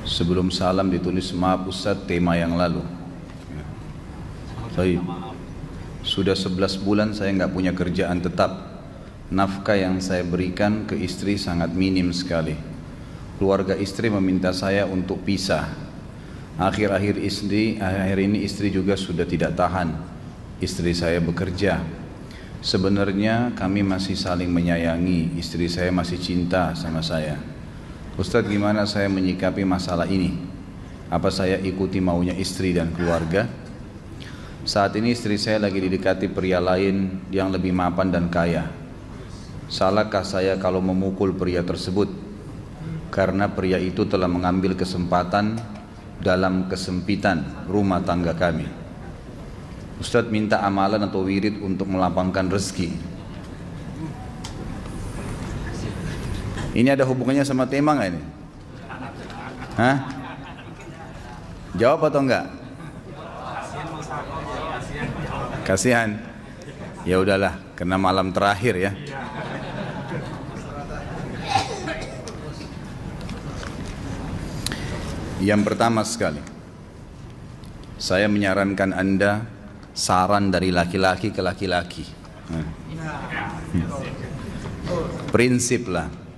Sebelum salam ditulis, maaf Ustaz, tema yang lalu. Baik. Sudah 11 bulan saya nggak punya kerjaan tetap. Nafkah yang saya berikan ke istri sangat minim sekali. Keluarga istri meminta saya untuk pisah. Akhir-akhir ini istri juga sudah tidak tahan. Istri saya bekerja. Sebenarnya kami masih saling menyayangi. Istri saya masih cinta sama saya. Ustadz, gimana saya menyikapi masalah ini? Apa saya ikuti maunya istri dan keluarga? Saat ini istri saya lagi didekati pria lain yang lebih mapan dan kaya. Salahkah saya kalau memukul pria tersebut? Karena pria itu telah mengambil kesempatan dalam kesempitan rumah tangga kami. Ustadz minta amalan atau wirid untuk melapangkan rezeki. Ini ada hubungannya sama tema nggak ini? Hah? Jawab atau enggak? Kasihan. Ya udahlah, karena malam terakhir ya. Yang pertama sekali, saya menyarankan Anda saran dari laki-laki ke laki-laki. Prinsiplah.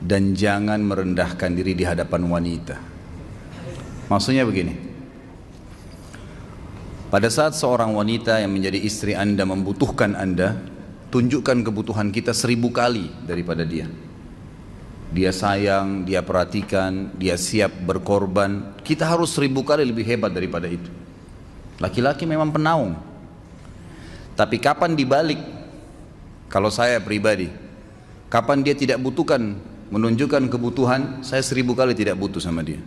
Dan jangan merendahkan diri di hadapan wanita. Maksudnya begini, pada saat seorang wanita yang menjadi istri Anda membutuhkan Anda, tunjukkan kebutuhan kita 1000 kali daripada dia. Dia sayang, dia perhatikan, dia siap berkorban. Kita harus 1000 kali lebih hebat daripada itu. Laki-laki memang penaung. Tapi kapan dibalik? Kalau saya pribadi, kapan dia tidak butuhkan, menunjukkan kebutuhan, saya 1000 kali tidak butuh sama dia.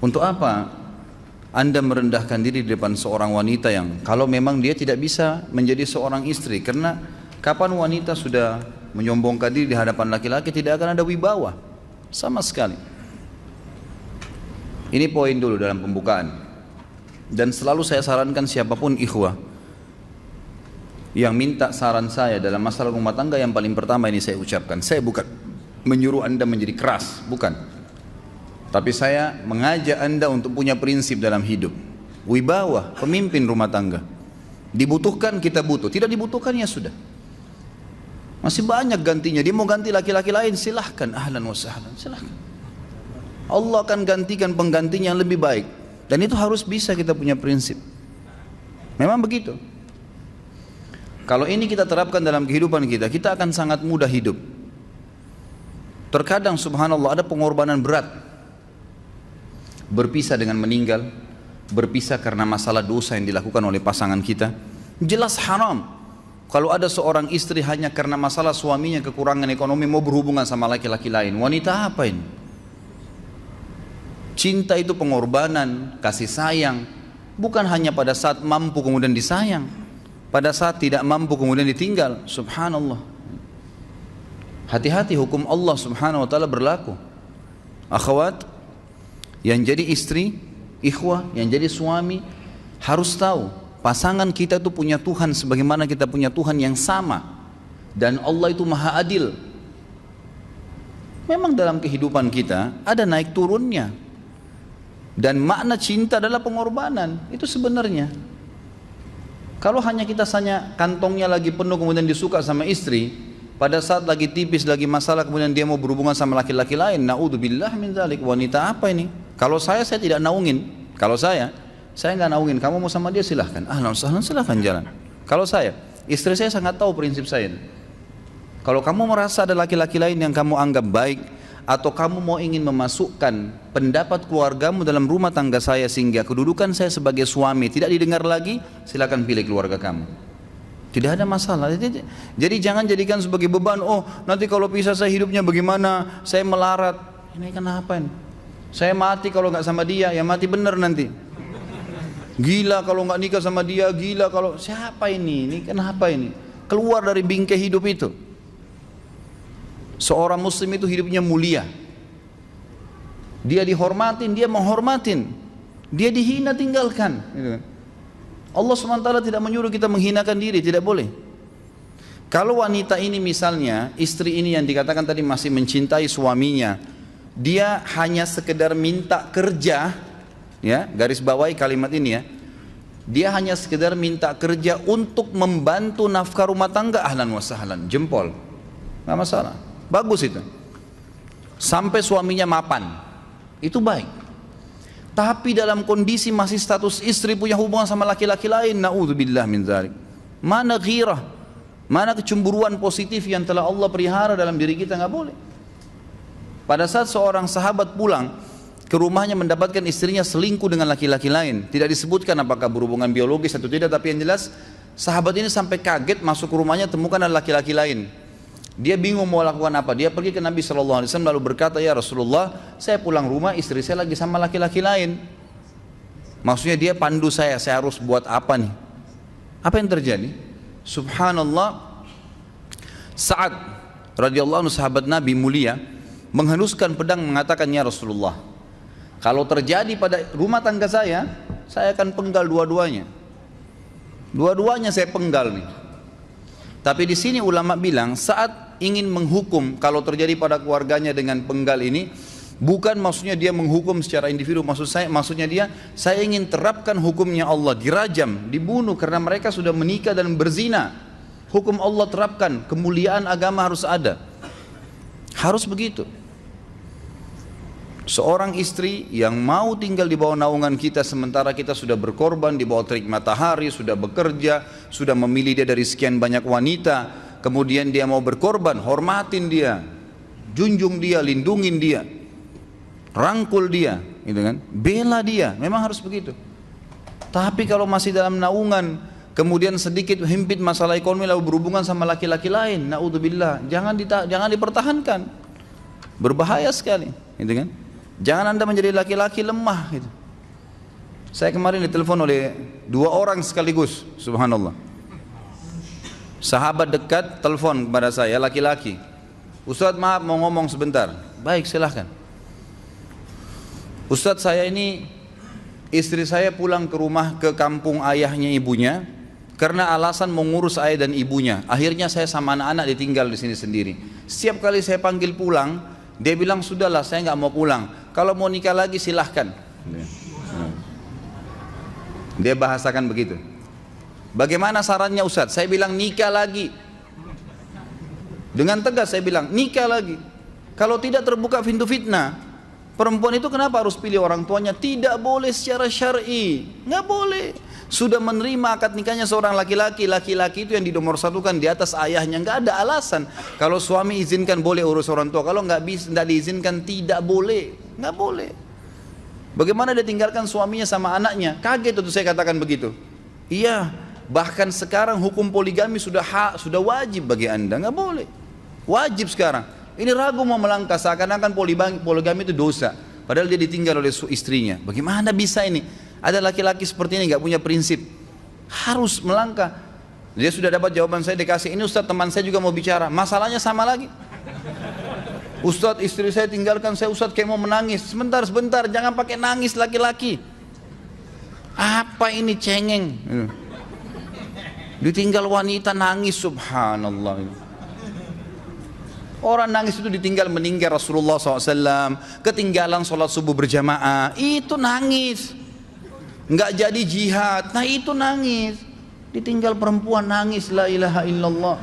Untuk apa Anda merendahkan diri di depan seorang wanita yang kalau memang dia tidak bisa menjadi seorang istri? Karena kapan wanita sudah menyombongkan diri di hadapan laki-laki, tidak akan ada wibawa sama sekali. Ini poin dulu dalam pembukaan. Dan selalu saya sarankan siapapun ikhwah yang minta saran saya dalam masalah rumah tangga, yang paling pertama ini saya ucapkan, saya bukan menyuruh Anda menjadi keras, bukan. Tapi saya mengajak Anda untuk punya prinsip dalam hidup. Wibawa, pemimpin rumah tangga. Dibutuhkan kita butuh, tidak dibutuhkan ya sudah. Masih banyak gantinya. Dia mau ganti laki-laki lain, silahkan, ahlan wa sahlan, silahkan. Allah akan gantikan penggantinya yang lebih baik. Dan itu harus bisa kita punya prinsip. Memang begitu. Kalau ini kita terapkan dalam kehidupan kita, kita akan sangat mudah hidup. Terkadang subhanallah ada pengorbanan berat. Berpisah dengan meninggal, berpisah karena masalah dosa yang dilakukan oleh pasangan kita. Jelas haram. Kalau ada seorang istri hanya karena masalah suaminya kekurangan ekonomi mau berhubungan sama laki-laki lain, wanita apa ini? Cinta itu pengorbanan, kasih sayang. Bukan hanya pada saat mampu kemudian disayang, pada saat tidak mampu kemudian ditinggal. Subhanallah. Hati-hati, hukum Allah subhanahu wa ta'ala berlaku. Akhwat, yang jadi istri, ikhwah, yang jadi suami, harus tahu pasangan kita itu punya Tuhan sebagaimana kita punya Tuhan yang sama. Dan Allah itu maha adil. Memang dalam kehidupan kita ada naik turunnya. Dan makna cinta adalah pengorbanan. Itu sebenarnya. Kalau hanya kita kantongnya lagi penuh kemudian disuka sama istri, pada saat lagi tipis, lagi masalah, kemudian dia mau berhubungan sama laki-laki lain, na'udzubillah min dzalik. Wanita apa ini? Kalau saya tidak naungin. Kalau saya nggak naungin. Kamu mau sama dia silahkan. Ahlan sahlan, silahkan jalan. Kalau saya, istri saya sangat tahu prinsip saya. Kalau kamu merasa ada laki-laki lain yang kamu anggap baik, atau kamu mau ingin memasukkan pendapat keluargamu dalam rumah tangga saya sehingga kedudukan saya sebagai suami tidak didengar lagi, silakan pilih keluarga kamu. Tidak ada masalah. Jadi jangan jadikan sebagai beban. Oh, nanti kalau pisah saya hidupnya bagaimana? Saya melarat. Ini kenapa ini? Saya mati kalau nggak sama dia, ya mati bener nanti. Gila kalau nggak nikah sama dia, gila kalau siapa ini? Ini kenapa ini? Keluar dari bingkai hidup itu. Seorang muslim itu hidupnya mulia. Dia dihormatin, dia menghormatin. Dia dihina, tinggalkan. Allah SWT tidak menyuruh kita menghinakan diri, tidak boleh. Kalau wanita ini misalnya, istri ini yang dikatakan tadi masih mencintai suaminya, dia hanya sekedar minta kerja, ya, garis bawahi kalimat ini ya. Dia hanya sekedar minta kerja untuk membantu nafkah rumah tangga, ahlan wa sahlan, jempol. Nggak masalah. Bagus itu. Sampai suaminya mapan. Itu baik. Tapi dalam kondisi masih status istri punya hubungan sama laki-laki lain, naudzubillah min dzalik. Mana ghirah? Mana kecemburuan positif yang telah Allah pelihara dalam diri kita? Nggak boleh. Pada saat seorang sahabat pulang ke rumahnya mendapatkan istrinya selingkuh dengan laki-laki lain, tidak disebutkan apakah berhubungan biologis atau tidak, tapi yang jelas sahabat ini sampai kaget masuk ke rumahnya temukan ada laki-laki lain. Dia bingung mau lakukan apa. Dia pergi ke Nabi SAW lalu berkata, ya Rasulullah, saya pulang rumah istri saya lagi sama laki-laki lain. Maksudnya dia pandu saya harus buat apa nih? Apa yang terjadi? Subhanallah, Sa'ad radhiyallahu anhu sahabat Nabi mulia menghenuskan pedang mengatakan, ya Rasulullah, kalau terjadi pada rumah tangga saya akan penggal dua-duanya. Dua-duanya saya penggal nih. Tapi di sini ulama bilang saat ingin menghukum kalau terjadi pada keluarganya dengan penggal ini, bukan maksudnya dia menghukum secara individu, maksudnya saya ingin terapkan hukumnya Allah, dirajam, dibunuh karena mereka sudah menikah dan berzina. Hukum Allah terapkan, kemuliaan agama harus ada. Harus begitu. Seorang istri yang mau tinggal di bawah naungan kita sementara kita sudah berkorban di bawah terik matahari, sudah bekerja, sudah memilih dia dari sekian banyak wanita, kemudian dia mau berkorban, hormatin dia, junjung dia, lindungin dia, rangkul dia, gitu kan? Bela dia, memang harus begitu. Tapi kalau masih dalam naungan, kemudian sedikit himpit masalah ekonomi lalu berhubungan sama laki-laki lain, naudzubillah, jangan dipertahankan, berbahaya sekali, gitu kan? Jangan Anda menjadi laki-laki lemah gitu. Saya kemarin ditelepon oleh 2 orang sekaligus, subhanallah. Sahabat dekat telepon kepada saya, laki-laki. Ustadz maaf mau ngomong sebentar. Baik silahkan. Ustadz saya ini, istri saya pulang ke rumah ke kampung ayahnya ibunya karena alasan mengurus ayah dan ibunya. Akhirnya saya sama anak-anak ditinggal di sini sendiri. Setiap kali saya panggil pulang, dia bilang sudahlah saya nggak mau pulang. Kalau mau nikah lagi silahkan. Dia bahasakan begitu. Bagaimana sarannya Ustadz? Saya bilang nikah lagi. Dengan tegas saya bilang nikah lagi. Kalau tidak terbuka pintu fitnah. Perempuan itu kenapa harus pilih orang tuanya? Tidak boleh secara syar'i. Nggak boleh. Sudah menerima akad nikahnya seorang laki-laki, laki-laki itu yang dinomorsatukan di atas ayahnya, nggak ada alasan. Kalau suami izinkan boleh urus orang tua, kalau nggak diizinkan tidak boleh, nggak boleh. Bagaimana dia tinggalkan suaminya sama anaknya? Kaget itu saya katakan begitu. Iya, bahkan sekarang hukum poligami sudah wajib bagi Anda, nggak boleh. Wajib sekarang. Ini ragu mau melangkah seakan-akan poligami itu dosa. Padahal dia ditinggal oleh istrinya. Bagaimana bisa ini? Ada laki-laki seperti ini nggak punya prinsip, harus melangkah. Dia sudah dapat jawaban saya dikasih. Ini Ustadz teman saya juga mau bicara, masalahnya sama lagi. Ustadz istri saya tinggalkan saya, Ustadz kayak mau menangis. Sebentar, jangan pakai nangis laki-laki. Apa ini cengeng? Ditinggal wanita nangis, subhanallah. Orang nangis itu ditinggal meninggal Rasulullah SAW, ketinggalan sholat subuh berjamaah, itu nangis. Nggak jadi jihad, nah itu nangis. Ditinggal perempuan nangis, la ilaha illallah.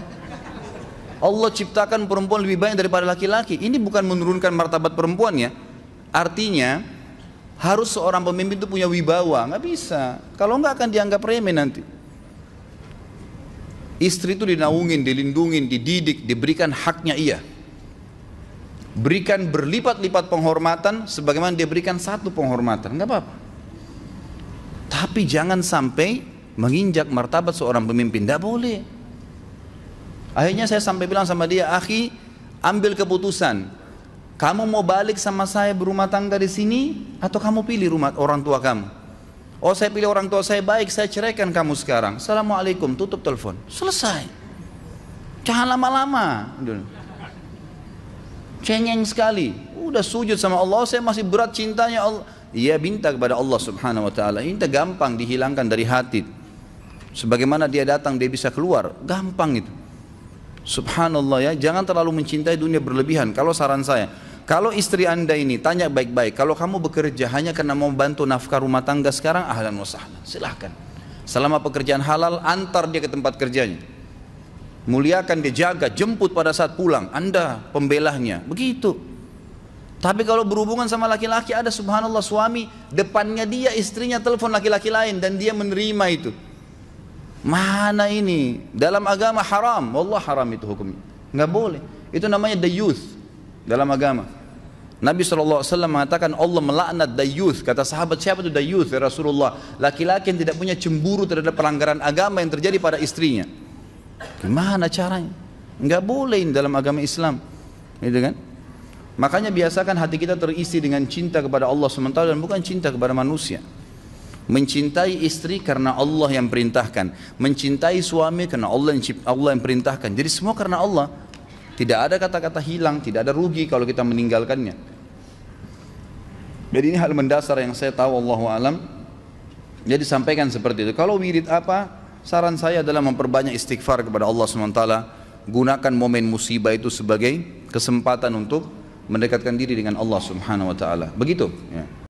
Allah ciptakan perempuan lebih banyak daripada laki-laki. Ini bukan menurunkan martabat perempuan ya. Artinya harus seorang pemimpin itu punya wibawa. Nggak bisa, kalau nggak akan dianggap remeh nanti. Istri itu dinaungin, dilindungin, dididik, diberikan haknya ia. Berikan berlipat-lipat penghormatan sebagaimana dia berikan satu penghormatan, nggak apa-apa. Tapi jangan sampai menginjak martabat seorang pemimpin, tidak boleh. Akhirnya saya sampai bilang sama dia, akhi, ambil keputusan. Kamu mau balik sama saya berumah tangga di sini, atau kamu pilih rumah orang tua kamu? Oh saya pilih orang tua saya, baik saya ceraikan kamu sekarang. Assalamualaikum, tutup telepon, selesai. Jangan lama-lama. Cengeng sekali, udah sujud sama Allah, saya masih berat cintanya Allah. Ia minta kepada Allah subhanahu wa ta'ala, minta gampang dihilangkan dari hati. Sebagaimana dia datang dia bisa keluar, gampang itu. Subhanallah ya, jangan terlalu mencintai dunia berlebihan. Kalau saran saya, Kalau istri anda ini tanya baik-baik, kalau kamu bekerja hanya karena mau bantu nafkah rumah tangga sekarang, ahlan wa sahlan, silahkan. Selama pekerjaan halal, antar dia ke tempat kerjanya. Muliakan dia, jaga, jemput pada saat pulang, anda pembelahnya, begitu. Tapi kalau berhubungan sama laki-laki, ada subhanallah suami, depannya dia istrinya telepon laki-laki lain dan dia menerima itu. Mana ini? Dalam agama haram, wallah haram itu hukumnya. Nggak boleh. Itu namanya dayuth dalam agama. Nabi SAW mengatakan Allah melaknat dayuth. Kata sahabat, siapa itu dayuth ya Rasulullah? Laki-laki yang tidak punya cemburu terhadap pelanggaran agama yang terjadi pada istrinya. Gimana caranya? Enggak boleh dalam agama Islam, gitu kan? Makanya biasakan hati kita terisi dengan cinta kepada Allah SWT dan bukan cinta kepada manusia. Mencintai istri karena Allah yang perintahkan, mencintai suami karena Allah yang perintahkan. Jadi semua karena Allah. Tidak ada kata-kata hilang, tidak ada rugi kalau kita meninggalkannya. Jadi ini hal mendasar yang saya tahu, wallahu alam. Jadi sampaikan seperti itu. Kalau wirid apa? Saran saya adalah memperbanyak istighfar kepada Allah SWT. Gunakan momen musibah itu sebagai kesempatan untuk mendekatkan diri dengan Allah Subhanahu wa taala. Begitu ya.